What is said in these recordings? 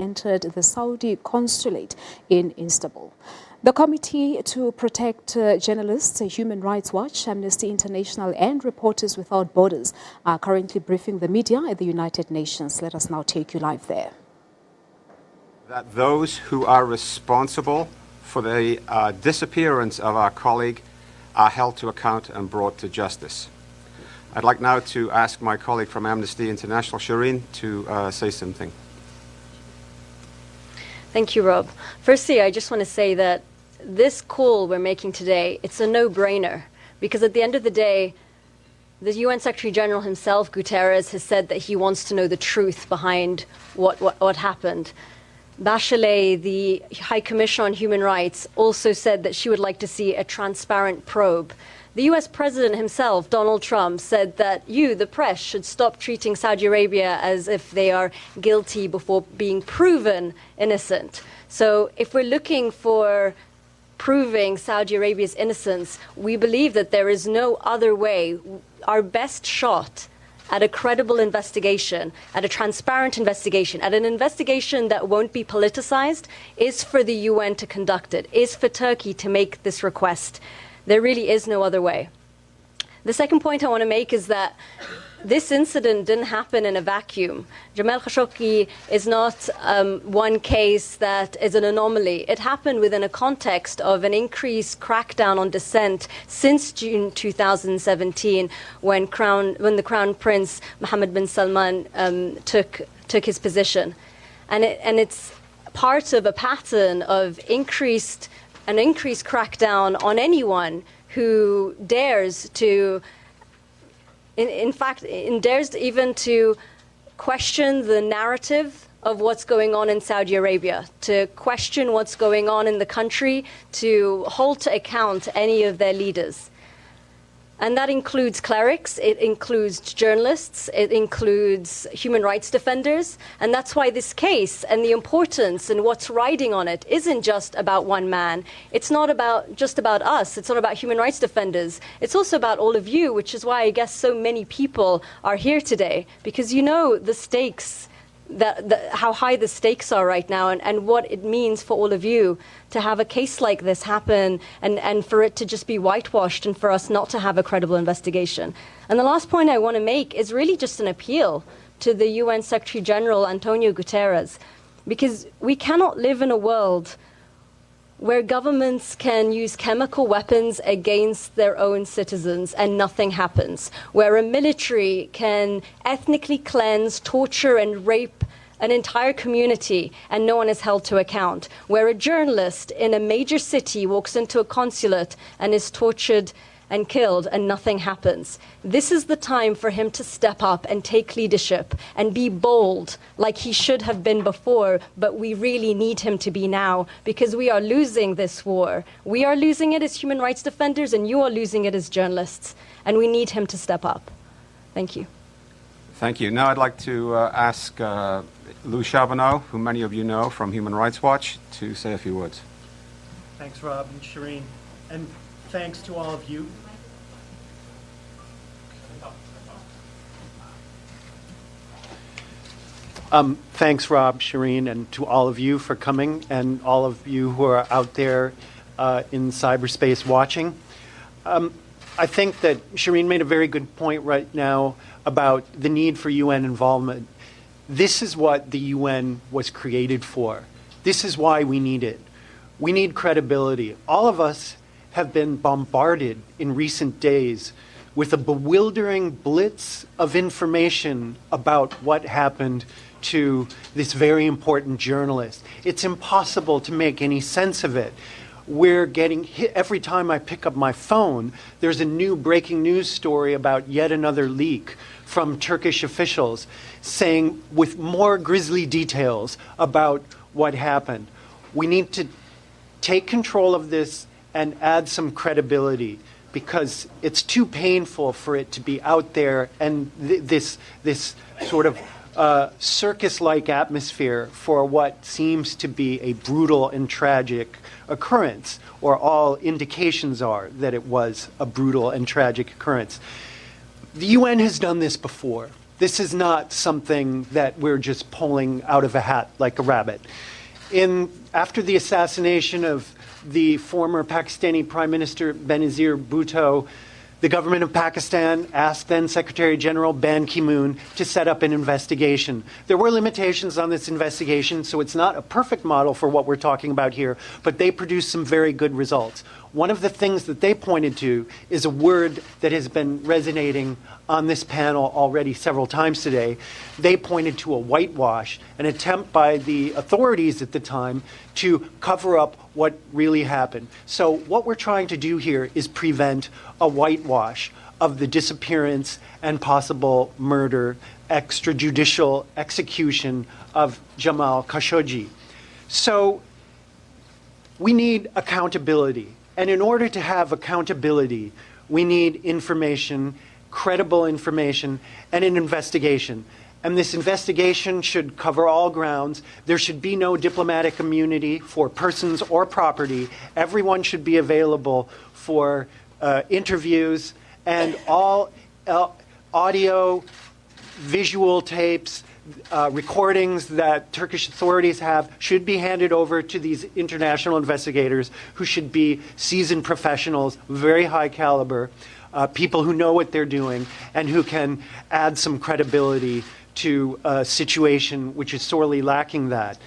entered the Saudi consulate in Istanbul. The Committee to Protect Journalists, Human Rights Watch, Amnesty International and Reporters Without Borders are currently briefing the media at the United Nations. Let us now take you live there. That those who are responsible for the disappearance of our colleague are held to account and brought to justice. I'd like now to ask my colleague from Amnesty International, Shireen, to say something. Thank you, Rob. Firstly, I just want to say that this call we're making today, it's a no-brainer, because at the end of the day, the UN Secretary General himself, Guterres, has said that he wants to know the truth behind what happened. Bachelet, the High Commissioner on Human Rights, also said that she would like to see a transparent probe. The US President himself, Donald Trump, said that you, the press, should stop treating Saudi Arabia as if they are guilty before being proven innocent. So if we're looking for proving Saudi Arabia's innocence, we believe that there is no other way. Our best shot at a credible investigation, at a transparent investigation, at an investigation that won't be politicized, is for the UN to conduct it, is for Turkey to make this request. There really is no other way. The second point I want to make is that this incident didn't happen in a vacuum. Jamal Khashoggi is not one case that is an anomaly. It happened within a context of an increased crackdown on dissent since June 2017, when the Crown Prince Mohammed bin Salman took his position. And it's part of a pattern of increased crackdown on anyone who dares to, in fact, dares even to question the narrative of what's going on in Saudi Arabia, to question what's going on in the country, to hold to account any of their leaders. And that includes clerics, it includes journalists, it includes human rights defenders. And that's why this case and the importance and what's riding on it isn't just about one man. It's not just about us. It's not about human rights defenders. It's also about all of you, which is why I guess so many people are here today, because you know the stakes, how high the stakes are right now, and what it means for all of you to have a case like this happen and for it to just be whitewashed and for us not to have a credible investigation. And the last point I want to make is really just an appeal to the UN Secretary General Antonio Guterres, because we cannot live in a world where governments can use chemical weapons against their own citizens and nothing happens, where a military can ethnically cleanse, torture and rape an entire community and no one is held to account, where a journalist in a major city walks into a consulate and is tortured and killed and nothing happens. This is the time for him to step up and take leadership and be bold like he should have been before, but we really need him to be now, because we are losing this war. We are losing it as human rights defenders and you are losing it as journalists, and we need him to step up. Thank you. Thank you. Now I'd like to ask Lou Charbonneau, who many of you know from Human Rights Watch, to say a few words. Thanks, Rob and Shireen. And thanks to all of you. Thanks, Rob, Shireen, and to all of you for coming, and all of you who are out there in cyberspace watching. I think that Shireen made a very good point right now about the need for UN involvement. This is what the UN was created for. This is why we need it. We need credibility. All of us have been bombarded in recent days with a bewildering blitz of information about what happened to this very important journalist. It's impossible to make any sense of it. We're getting hit every time I pick up my phone. There's a new breaking news story about yet another leak from Turkish officials saying with more grisly details about what happened. We need to take control of this and add some credibility, because it's too painful for it to be out there and this sort of circus-like atmosphere for what seems to be a brutal and tragic occurrence, or all indications are that it was a brutal and tragic occurrence. The UN has done this before. This is not something that we're just pulling out of a hat like a rabbit. After the assassination of the former Pakistani Prime Minister Benazir Bhutto, the government of Pakistan asked then Secretary General Ban Ki-moon to set up an investigation. There were limitations on this investigation, so it's not a perfect model for what we're talking about here, but they produced some very good results. One of the things that they pointed to is a word that has been resonating on this panel already several times today. They pointed to a whitewash, an attempt by the authorities at the time to cover up what really happened. So what we're trying to do here is prevent a whitewash of the disappearance and possible murder, extrajudicial execution of Jamal Khashoggi. So we need accountability. And in order to have accountability, we need information, credible information, and an investigation. And this investigation should cover all grounds. There should be no diplomatic immunity for persons or property. Everyone should be available for interviews, and all audio, visual tapes, recordings that Turkish authorities have should be handed over to these international investigators who should be seasoned professionals, very high caliber, people who know what they're doing and who can add some credibility to a situation which is sorely lacking that.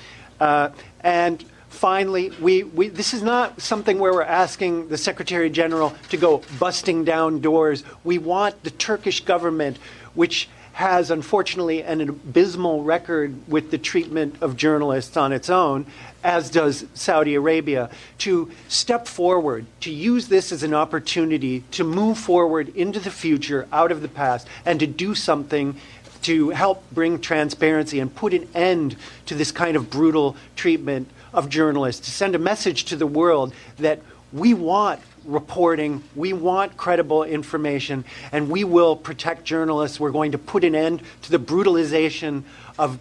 And finally, this is not something where we're asking the Secretary General to go busting down doors. We want the Turkish government, which has, unfortunately, an abysmal record with the treatment of journalists on its own, as does Saudi Arabia, to step forward, to use this as an opportunity to move forward into the future, out of the past, and to do something to help bring transparency and put an end to this kind of brutal treatment of journalists, to send a message to the world that we want reporting, we want credible information, and we will protect journalists. We're going to put an end to the brutalization of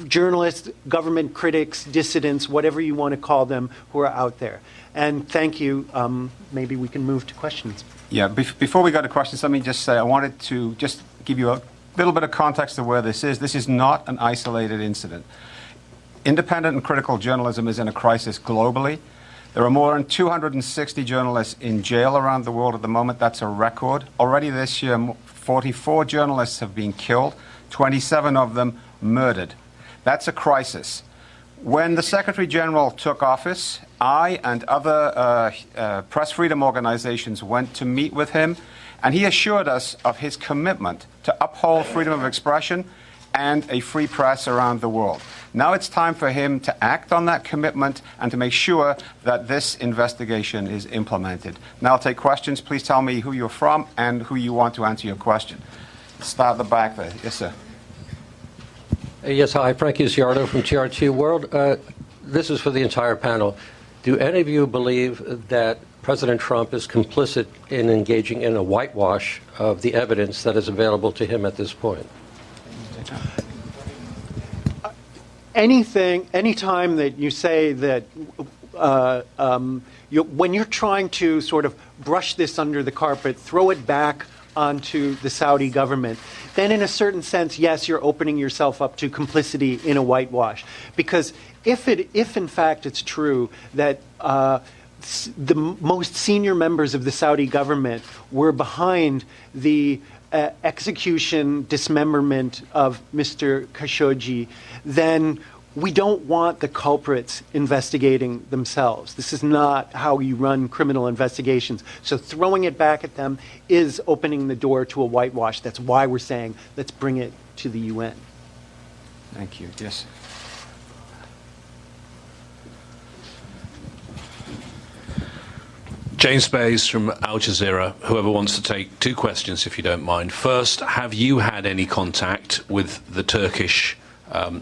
journalists, government critics, dissidents, whatever you want to call them, who are out there. And thank you. Maybe we can move to questions. Yeah, before we go to questions, let me just say I wanted to just give you a little bit of context of where this is. This is not an isolated incident. Independent and critical journalism is in a crisis globally. There are more than 260 journalists in jail around the world at the moment. That's a record. Already this year, 44 journalists have been killed, 27 of them murdered. That's a crisis. When the Secretary General took office, I and other press freedom organizations went to meet with him, and he assured us of his commitment to uphold freedom of expression and a free press around the world. Now it's time for him to act on that commitment and to make sure that this investigation is implemented. Now I'll take questions. Please tell me who you're from and who you want to answer your question. Start at the back there. Yes, sir. Yes, hi. Frankie Ziardo from TRT World. This is for the entire panel. Do any of you believe that President Trump is complicit in engaging in a whitewash of the evidence that is available to him at this point? Anytime that you say that when you're trying to sort of brush this under the carpet, throw it back onto the Saudi government, then in a certain sense, yes, you're opening yourself up to complicity in a whitewash. Because if in fact it's true that the most senior members of the Saudi government were behind the execution, dismemberment of Mr. Khashoggi, then we don't want the culprits investigating themselves. This is not how you run criminal investigations. So throwing it back at them is opening the door to a whitewash. That's why we're saying, let's bring it to the UN. Thank you. Yes. James Bays from Al Jazeera. Whoever wants to take two questions, if you don't mind. First, have you had any contact with the Turkish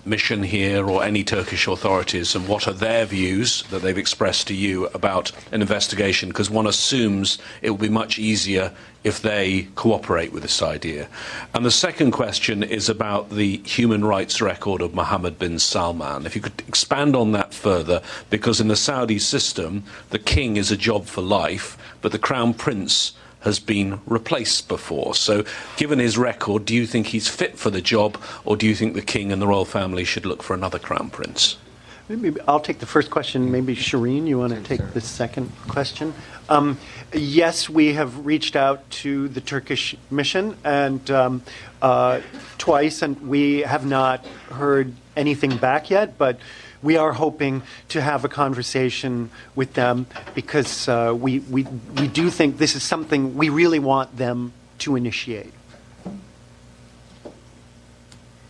mission here or any Turkish authorities, and what are their views that they've expressed to you about an investigation? Because one assumes it will be much easier if they cooperate with this idea. And the second question is about the human rights record of Mohammed bin Salman. If you could expand on that further, because in the Saudi system, the king is a job for life, but the crown prince has been replaced before. So, given his record, do you think he's fit for the job, or do you think the King and the royal family should look for another Crown Prince? Maybe I'll take the first question. Maybe Shireen, you want to take the second question? Yes, we have reached out to the Turkish mission and twice, and we have not heard anything back yet, but we are hoping to have a conversation with them because we do think this is something we really want them to initiate.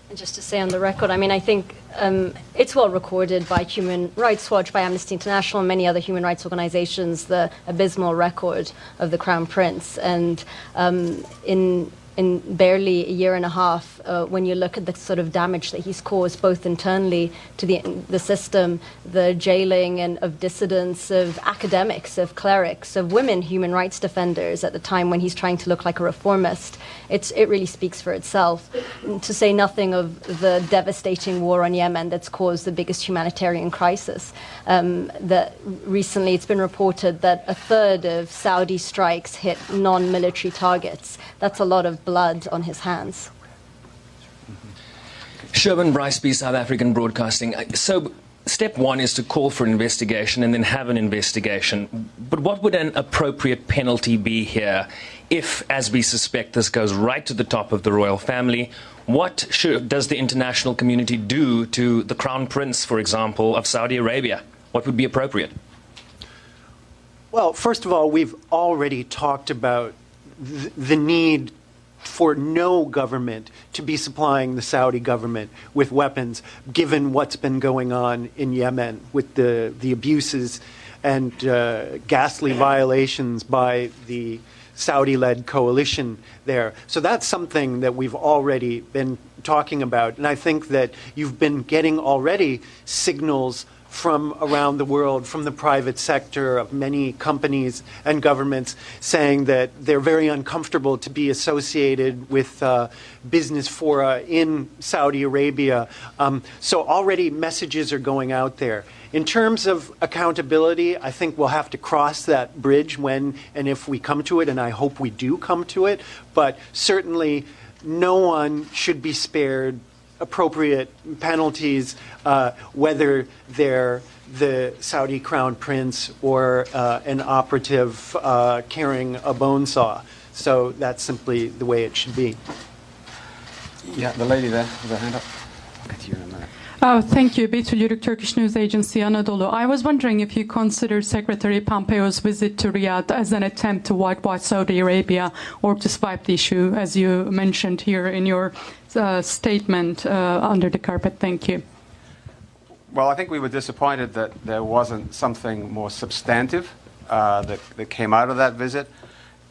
And just to say on the record, I mean, I think it's well recorded by Human Rights Watch, by Amnesty International, and many other human rights organizations, the abysmal record of the Crown Prince. And in barely a year and a half, when you look at the sort of damage that he's caused, both internally to the system, the jailing and of dissidents, of academics, of clerics, of women human rights defenders at the time when he's trying to look like a reformist, it really speaks for itself. To say nothing of the devastating war on Yemen that's caused the biggest humanitarian crisis. That recently it's been reported that a third of Saudi strikes hit non-military targets. That's a lot of blood on his hands. Sherman Briceby, South African Broadcasting. So step one is to call for an investigation and then have an investigation. But what would an appropriate penalty be here if, as we suspect, this goes right to the top of the royal family? What does the international community do to the Crown Prince, for example, of Saudi Arabia? What would be appropriate? Well, first of all, we've already talked about the need for no government to be supplying the Saudi government with weapons, given what's been going on in Yemen with the abuses and ghastly violations by the Saudi-led coalition there. So that's something that we've already been talking about. And I think that you've been getting already signals from around the world, from the private sector, of many companies and governments saying that they're very uncomfortable to be associated with business fora in Saudi Arabia. So already messages are going out there. In terms of accountability, I think we'll have to cross that bridge when and if we come to it, and I hope we do come to it. But certainly no one should be spared appropriate penalties, whether they're the Saudi Crown Prince or an operative carrying a bone saw. So that's simply the way it should be. Yeah, the lady there with her hand up. I'll get to you in a minute. Thank you. Betül Yürük, Turkish news agency Anadolu. I was wondering if you consider Secretary Pompeo's visit to Riyadh as an attempt to whitewash Saudi Arabia or to swipe the issue, as you mentioned here in your statement, under the carpet. Thank you. Well, I think we were disappointed that there wasn't something more substantive that came out of that visit.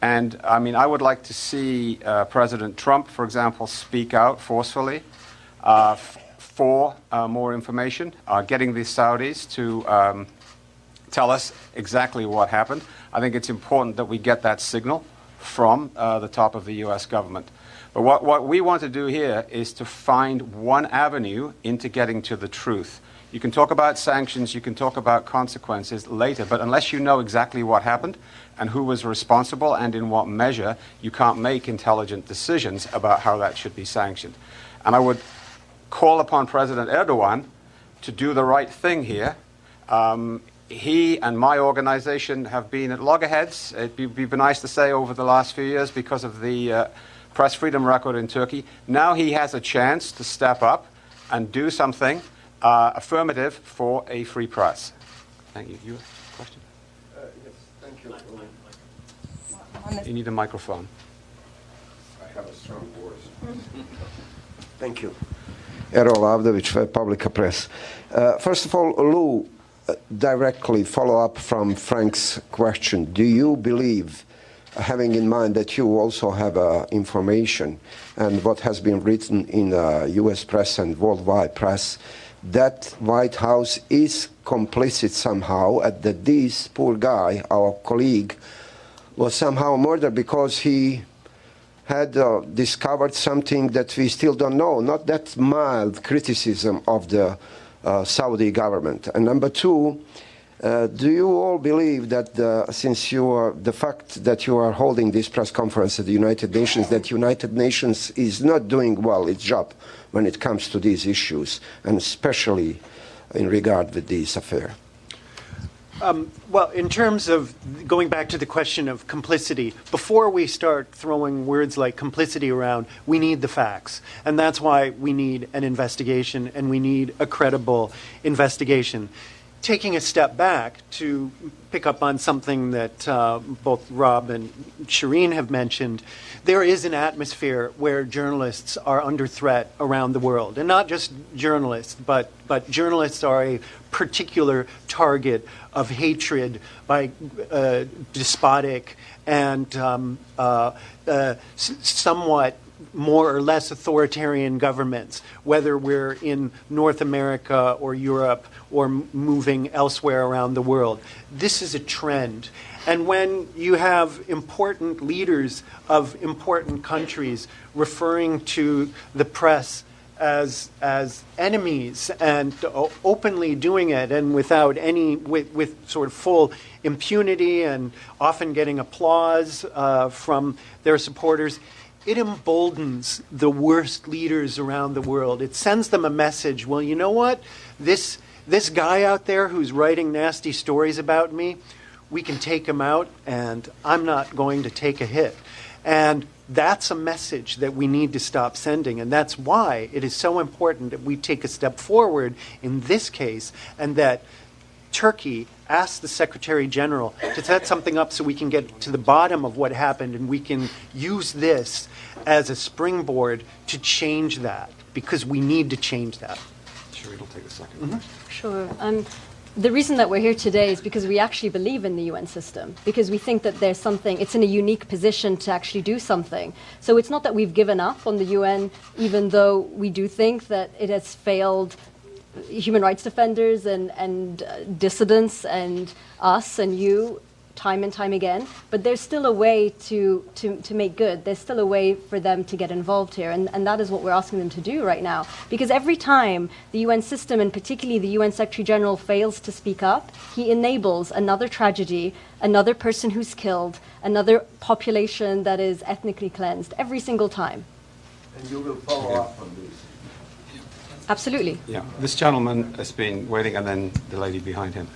And, I mean, I would like to see President Trump, for example, speak out forcefully for more information, getting the Saudis to tell us exactly what happened. I think it's important that we get that signal from the top of the U.S. government. But what we want to do here is to find one avenue into getting to the truth. You can talk about sanctions, you can talk about consequences later, but unless you know exactly what happened and who was responsible and in what measure, you can't make intelligent decisions about how that should be sanctioned. And I would call upon President Erdogan to do the right thing here. He and my organization have been at loggerheads, it'd be nice to say, over the last few years because of the press freedom record in Turkey. Now he has a chance to step up and do something affirmative for a free press. Thank you. You have a question? Yes, thank you. You need a microphone. I have a strong voice. Thank you. Errol Avdovich, Publica Press. First of all, Lou, directly follow up from Frank's question. Do you believe, having in mind that you also have information and what has been written in U.S. press and worldwide press, that White House is complicit somehow, that this poor guy, our colleague, was somehow murdered because he had discovered something that we still don't know, not that mild criticism of the Saudi government. And number two, Do you all believe that since the fact that you are holding this press conference at the United Nations, that United Nations is not doing well its job when it comes to these issues, and especially in regard with this affair? Well, in terms of going back to the question of complicity, before we start throwing words like complicity around, we need the facts. And that's why we need an investigation, and we need a credible investigation. Taking a step back to pick up on something that both Rob and Shireen have mentioned, there is an atmosphere where journalists are under threat around the world. And not just journalists, but journalists are a particular target of hatred by despotic and somewhat more or less authoritarian governments, whether we're in North America or Europe or moving elsewhere around the world. This is a trend. And when you have important leaders of important countries referring to the press as enemies and openly doing it, and without any, with sort of full impunity and often getting applause from their supporters, it emboldens the worst leaders around the world. It sends them a message, well, you know what? This guy out there who's writing nasty stories about me, we can take him out, and I'm not going to take a hit. And that's a message that we need to stop sending. And that's why it is so important that we take a step forward in this case, and that Turkey asked the Secretary General to set something up so we can get to the bottom of what happened, and we can use this as a springboard to change that, because we need to change that. Sure, it'll take a second. Mm-hmm. Sure. The reason that we're here today is because we actually believe in the UN system, because we think that there's something, it's in a unique position to actually do something. So it's not that we've given up on the UN, even though we do think that it has failed human rights defenders and dissidents and us and you time and time again. But there's still a way to make good. There's still a way for them to get involved here. And that is what we're asking them to do right now. Because every time the UN system, and particularly the UN Secretary General, fails to speak up, he enables another tragedy, another person who's killed, another population that is ethnically cleansed every single time. And you will follow up on this? Absolutely. Yeah, this gentleman has been waiting, and then the lady behind him.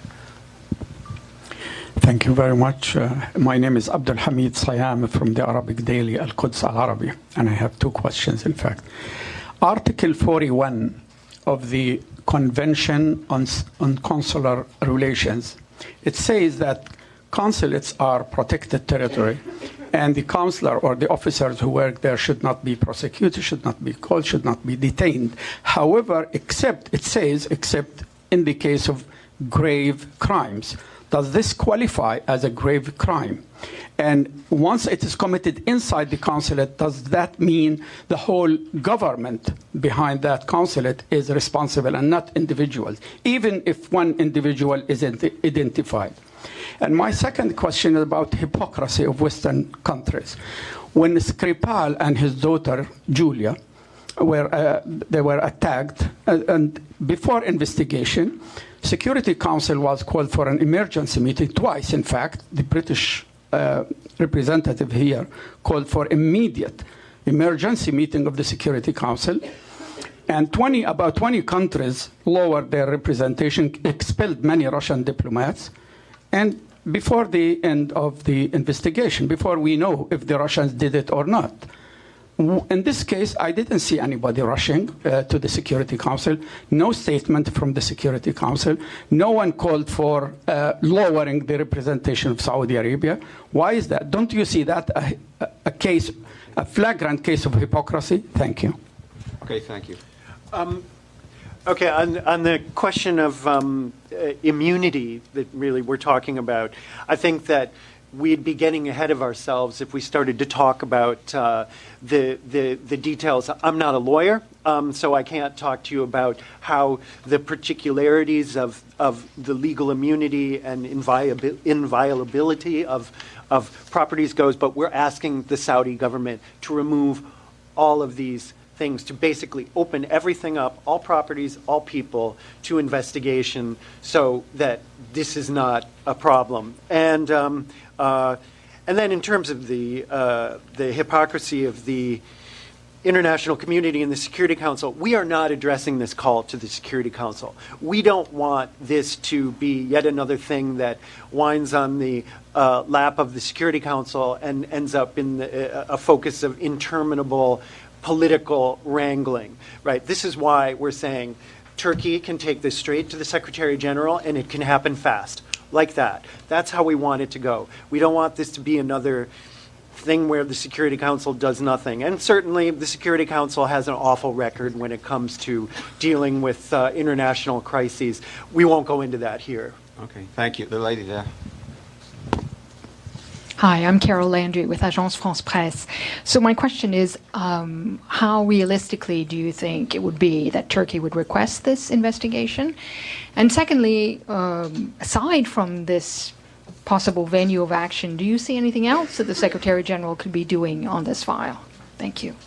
Thank you very much. My name is Abdul Hamid Sayam from the Arabic daily Al-Quds Al-Arabi, and I have two questions, in fact. Article 41 of the Convention on Consular Relations, it says that consulates are protected territory, and the consular or the officers who work there should not be prosecuted, should not be called, should not be detained. However, except in the case of grave crimes. Does this qualify as a grave crime? And once it is committed inside the consulate, does that mean the whole government behind that consulate is responsible and not individuals, even if one individual isn't identified? And my second question is about hypocrisy of Western countries. When Skripal and his daughter, Julia, they were attacked, and before investigation, Security Council was called for an emergency meeting twice. In fact, the British representative here called for immediate emergency meeting of the Security Council. And about 20 countries lowered their representation, expelled many Russian diplomats. And before the end of the investigation, before we know if the Russians did it or not. In this case, I didn't see anybody rushing to the Security Council, no statement from the Security Council, no one called for lowering the representation of Saudi Arabia. Why is that? Don't you see that a flagrant case of hypocrisy? Thank you. Okay, thank you. Okay, on the question of immunity that really we're talking about, I think that we'd be getting ahead of ourselves if we started to talk about the details. I'm not a lawyer, so I can't talk to you about how the particularities of the legal immunity and inviolability of properties goes, but we're asking the Saudi government to remove all of these things to basically open everything up, all properties, all people, to investigation so that this is not a problem. And then in terms of the hypocrisy of the international community and the Security Council, we are not addressing this call to the Security Council. We don't want this to be yet another thing that winds on the lap of the Security Council and ends up in a focus of interminable political wrangling, right? This is why we're saying Turkey can take this straight to the Secretary General, and it can happen fast, like that. That's how we want it to go. We don't want this to be another thing where the Security Council does nothing. And certainly the Security Council has an awful record when it comes to dealing with international crises. We won't go into that here. Okay, thank you. The lady there. Hi, I'm Carol Landry with Agence France Presse. So my question is, how realistically do you think it would be that Turkey would request this investigation? And secondly, aside from this possible venue of action, do you see anything else that the Secretary General could be doing on this file? Thank you.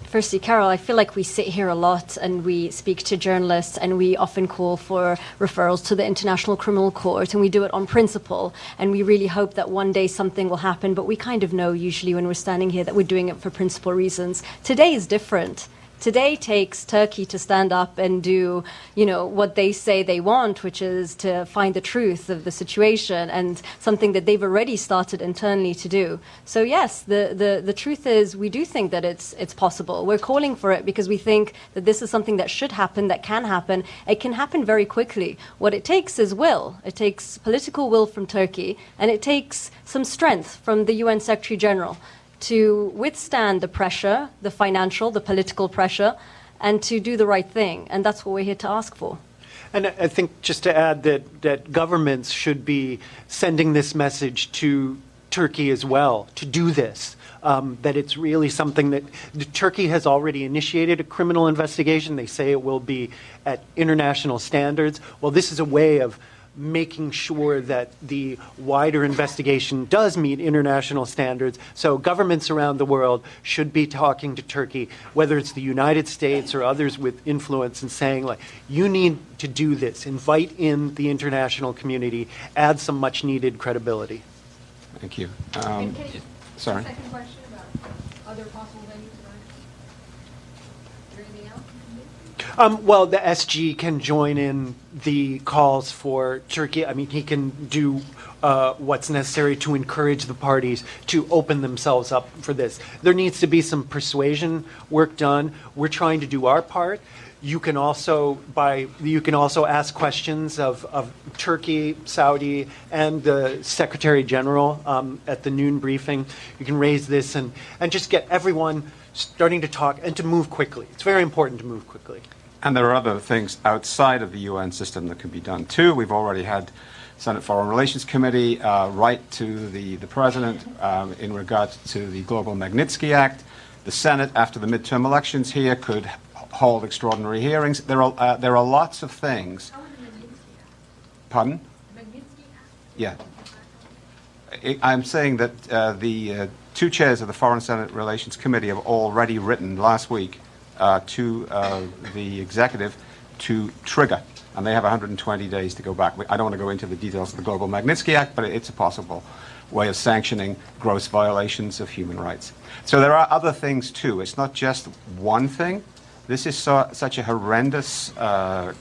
Firstly, Carol, I feel like we sit here a lot and we speak to journalists and we often call for referrals to the International Criminal Court, and we do it on principle, and we really hope that one day something will happen, but we kind of know usually when we're standing here that we're doing it for principle reasons. Today is different. Today takes Turkey to stand up and do, what they say they want, which is to find the truth of the situation, and something that they've already started internally to do. So yes, the truth is we do think that it's possible. We're calling for it because we think that this is something that should happen, that can happen. It can happen very quickly. What it takes is will. It takes political will from Turkey, and it takes some strength from the UN Secretary General to withstand the pressure, the financial, the political pressure, and to do the right thing. And that's what we're here to ask for. And I think just to add that governments should be sending this message to Turkey as well, to do this, that it's really something that Turkey has already initiated a criminal investigation. They say it will be at international standards. Well, this is a way of making sure that the wider investigation does meet international standards. So governments around the world should be talking to Turkey, whether it's the United States or others with influence, and saying, like, you need to do this. Invite in the international community. Add some much needed credibility. Thank you. Sorry. Second question about other possible venues of action. Is there anything else? Well, the SG can join in the calls for Turkey. I mean, he can do what's necessary to encourage the parties to open themselves up for this. There needs to be some persuasion work done. We're trying to do our part. You can also ask questions of Turkey, Saudi, and the Secretary General at the noon briefing. You can raise this and just get everyone starting to talk and to move quickly. It's very important to move quickly. And there are other things outside of the UN system that can be done too. We've already had Senate Foreign Relations Committee write to the President in regard to the Global Magnitsky Act. The Senate, after the midterm elections here, could hold extraordinary hearings. There are lots of things. Pardon? Yeah. I'm saying that the two chairs of the Foreign Senate Relations Committee have already written last week to the executive to trigger, and they have 120 days to go back. I don't want to go into the details of the Global Magnitsky Act, but it's a possible way of sanctioning gross violations of human rights. So there are other things too. It's not just one thing. This is such a horrendous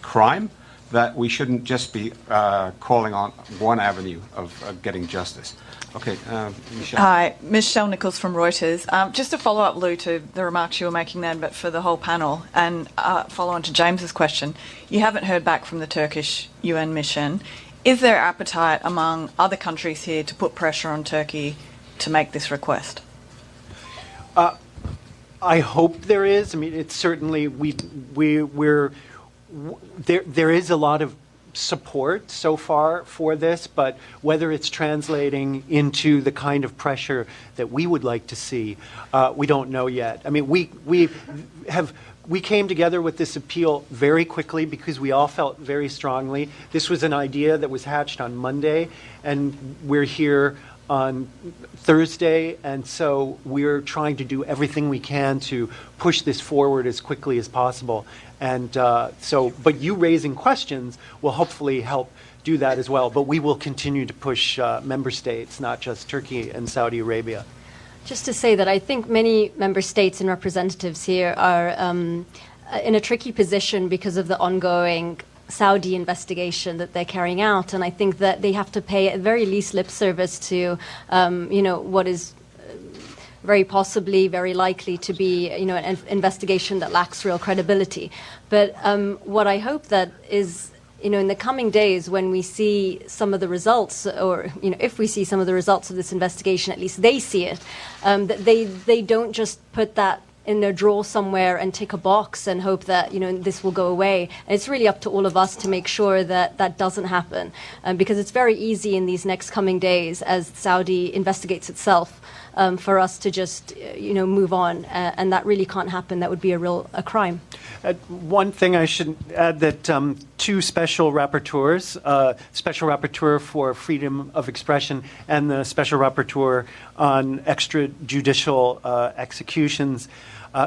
crime that we shouldn't just be calling on one avenue of getting justice. Okay, Michelle. Hi, Michelle Nichols from Reuters. Just to follow up, Lou, to the remarks you were making then, but for the whole panel, and follow on to James's question. You haven't heard back from the Turkish UN mission. Is there appetite among other countries here to put pressure on Turkey to make this request? I hope there is. I mean, it's certainly there is a lot of support so far for this, but whether it's translating into the kind of pressure that we would like to see, we don't know yet. I mean, we came together with this appeal very quickly because we all felt very strongly. This was an idea that was hatched on Monday, and we're here on Thursday, and so we're trying to do everything we can to push this forward as quickly as possible. And but you raising questions will hopefully help do that as well. But we will continue to push member states, not just Turkey and Saudi Arabia. Just to say that I think many member states and representatives here are in a tricky position because of the ongoing Saudi investigation that they're carrying out, and I think that they have to pay at very least lip service to, what is very possibly, very likely to be, an investigation that lacks real credibility. But what I hope that is, in the coming days, when we see some of the results, or if we see some of the results of this investigation, at least they see it, that they don't just put that in their drawer somewhere and tick a box and hope that this will go away. And it's really up to all of us to make sure that that doesn't happen, because it's very easy in these next coming days, as Saudi investigates itself, for us to just move on, and that really can't happen. That would be a crime. One thing I should add, that two special rapporteurs, Special Rapporteur for Freedom of Expression and the Special Rapporteur on Extrajudicial Executions,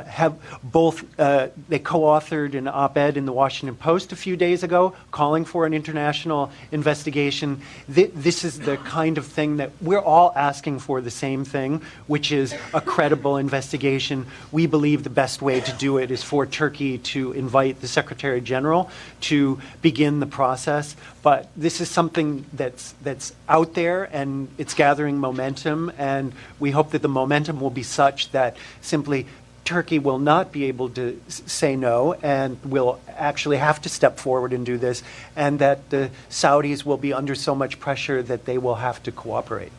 have both, they co-authored an op-ed in the Washington Post a few days ago calling for an international investigation. This is the kind of thing that we're all asking for, the same thing, which is a credible investigation. We believe the best way to do it is for Turkey to invite the Secretary General to begin the process. But this is something that's out there, and it's gathering momentum, and we hope that the momentum will be such that simply Turkey will not be able to say no and will actually have to step forward and do this, and that the Saudis will be under so much pressure that they will have to cooperate.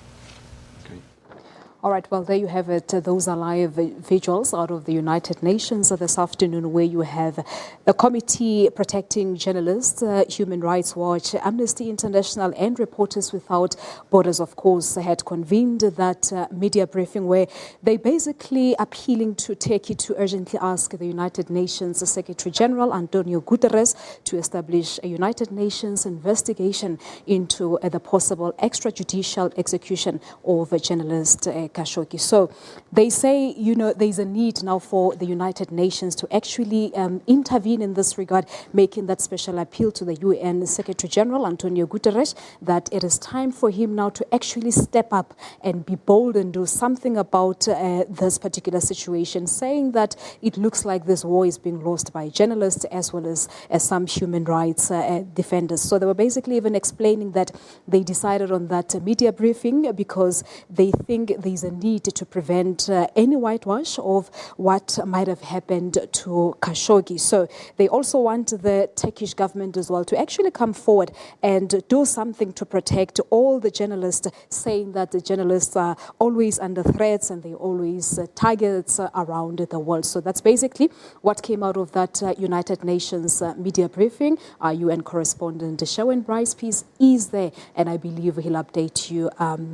All right, well, there you have it. Those are live visuals out of the United Nations this afternoon, where you have the Committee Protecting Journalists, Human Rights Watch, Amnesty International, and Reporters Without Borders, of course, had convened that media briefing where they basically appealing to Turkey to urgently ask the United Nations Secretary General Antonio Guterres to establish a United Nations investigation into the possible extrajudicial execution of journalist Khashoggi. So they say, there's a need now for the United Nations to actually intervene in this regard, making that special appeal to the UN Secretary General Antonio Guterres that it is time for him now to actually step up and be bold and do something about this particular situation, saying that it looks like this war is being lost by journalists as well as some human rights defenders. So they were basically even explaining that they decided on that media briefing because they think there's a need to prevent any whitewash of what might have happened to Khashoggi. So they also want the Turkish government as well to actually come forward and do something to protect all the journalists, saying that the journalists are always under threats and they always targets around the world. So that's basically what came out of that United Nations media briefing. Our UN correspondent Sharon Bryce Peace is there, and I believe he'll update you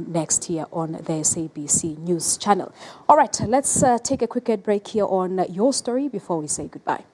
next year on the SABC News channel. All right, let's take a quick break here on your story before we say goodbye.